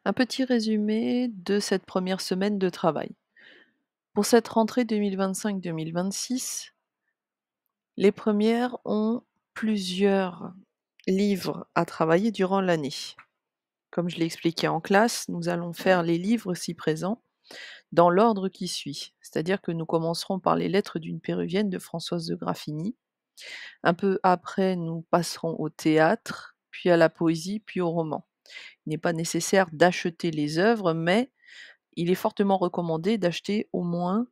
Un petit résumé de cette première semaine de travail. Pour cette rentrée 2025-2026, les premières ont plusieurs livres à travailler durant l'année. Comme je l'ai expliqué en classe, nous allons faire les livres ci présents dans l'ordre qui suit. C'est-à-dire que nous commencerons par les lettres d'une péruvienne de Françoise de Graffigny. Un peu après, nous passerons au théâtre, puis à la poésie, puis au roman. Il n'est pas nécessaire d'acheter les œuvres, mais il est fortement recommandé d'acheter au moins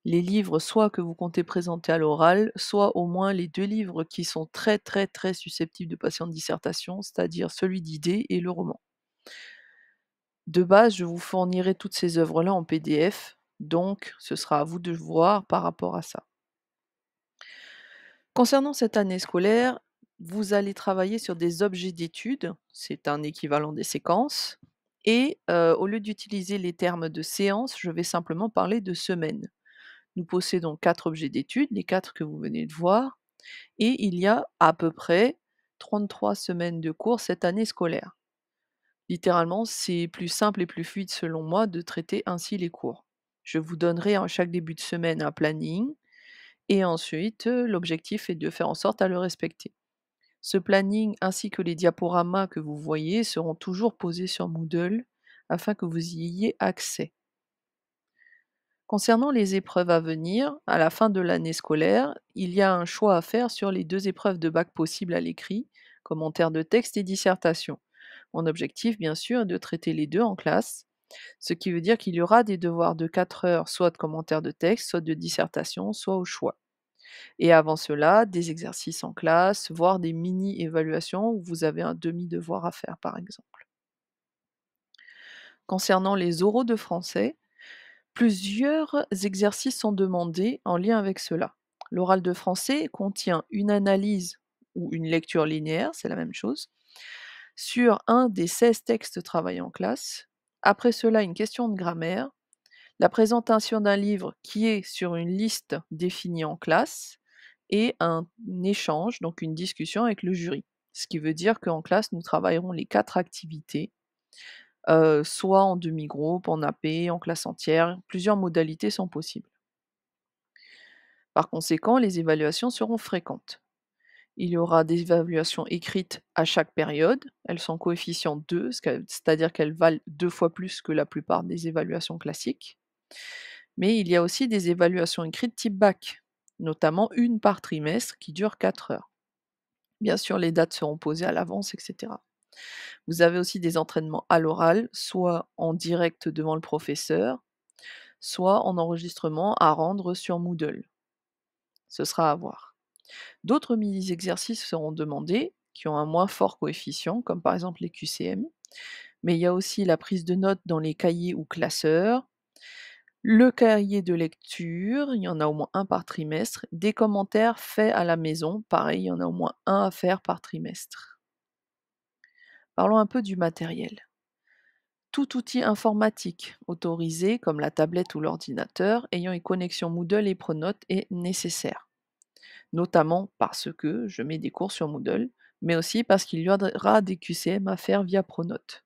les livres soit que vous comptez présenter à l'oral, soit au moins les 2 livres qui sont très, très, très susceptibles de passer en dissertation, c'est-à-dire celui d'idées et le roman. De base, je vous fournirai toutes ces œuvres-là en PDF, donc ce sera à vous de voir par rapport à ça. Concernant cette année scolaire, vous allez travailler sur des objets d'étude, c'est un équivalent des séquences, et au lieu d'utiliser les termes de séance, je vais simplement parler de semaine. Nous possédons 4 objets d'étude, les 4 que vous venez de voir, et il y a à peu près 33 semaines de cours cette année scolaire. Littéralement, c'est plus simple et plus fluide selon moi de traiter ainsi les cours. Je vous donnerai à chaque début de semaine un planning et ensuite l'objectif est de faire en sorte à le respecter. Ce planning ainsi que les diaporamas que vous voyez seront toujours posés sur Moodle afin que vous y ayez accès. Concernant les épreuves à venir, à la fin de l'année scolaire, il y a un choix à faire sur les 2 épreuves de bac possibles à l'écrit, commentaires de texte et dissertation. Mon objectif, bien sûr, est de traiter les 2 en classe, ce qui veut dire qu'il y aura des devoirs de 4 heures, soit de commentaires de texte, soit de dissertation, soit au choix. Et avant cela, des exercices en classe, voire des mini-évaluations où vous avez un demi-devoir à faire, par exemple. Concernant les oraux de français, plusieurs exercices sont demandés en lien avec cela. L'oral de français contient une analyse ou une lecture linéaire, c'est la même chose, sur un des 16 textes travaillés en classe. Après cela, une question de grammaire, la présentation d'un livre qui est sur une liste définie en classe et un échange, donc une discussion avec le jury. Ce qui veut dire qu'en classe, nous travaillerons les 4 activités soit en demi-groupe, en AP, en classe entière, plusieurs modalités sont possibles. Par conséquent, les évaluations seront fréquentes. Il y aura des évaluations écrites à chaque période, elles sont coefficient 2, c'est-à-dire qu'elles valent 2 fois plus que la plupart des évaluations classiques. Mais il y a aussi des évaluations écrites type bac, notamment une par trimestre qui dure 4 heures. Bien sûr, les dates seront posées à l'avance, etc. Vous avez aussi des entraînements à l'oral, soit en direct devant le professeur, soit en enregistrement à rendre sur Moodle. Ce sera à voir. D'autres mini-exercices seront demandés, qui ont un moins fort coefficient, comme par exemple les QCM, mais il y a aussi la prise de notes dans les cahiers ou classeurs, le cahier de lecture, il y en a au moins un par trimestre, des commentaires faits à la maison, pareil, il y en a au moins un à faire par trimestre. Parlons un peu du matériel. Tout outil informatique autorisé, comme la tablette ou l'ordinateur, ayant une connexion Moodle et Pronote est nécessaire. Notamment parce que je mets des cours sur Moodle, mais aussi parce qu'il y aura des QCM à faire via Pronote.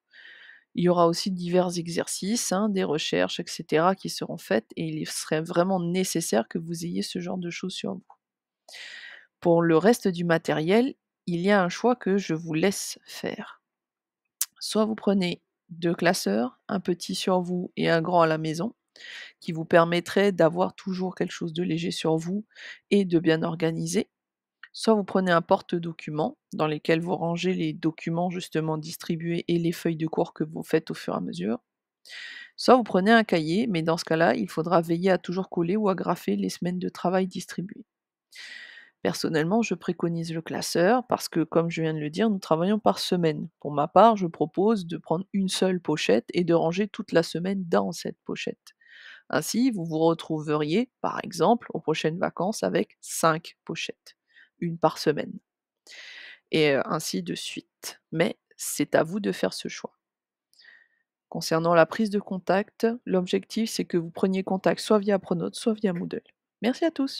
Il y aura aussi divers exercices, des recherches, etc. qui seront faites et il serait vraiment nécessaire que vous ayez ce genre de choses sur vous. Pour le reste du matériel, il y a un choix que je vous laisse faire. Soit vous prenez 2 classeurs, un petit sur vous et un grand à la maison, qui vous permettrait d'avoir toujours quelque chose de léger sur vous et de bien organiser. Soit vous prenez un porte-documents dans lesquels vous rangez les documents justement distribués et les feuilles de cours que vous faites au fur et à mesure. Soit vous prenez un cahier, mais dans ce cas-là, il faudra veiller à toujours coller ou agrafer les semaines de travail distribuées. Personnellement, je préconise le classeur parce que, comme je viens de le dire, nous travaillons par semaine. Pour ma part, je propose de prendre une seule pochette et de ranger toute la semaine dans cette pochette. Ainsi, vous vous retrouveriez, par exemple, aux prochaines vacances avec 5 pochettes, une par semaine, et ainsi de suite. Mais c'est à vous de faire ce choix. Concernant la prise de contact, l'objectif c'est que vous preniez contact soit via Pronote, soit via Moodle. Merci à tous.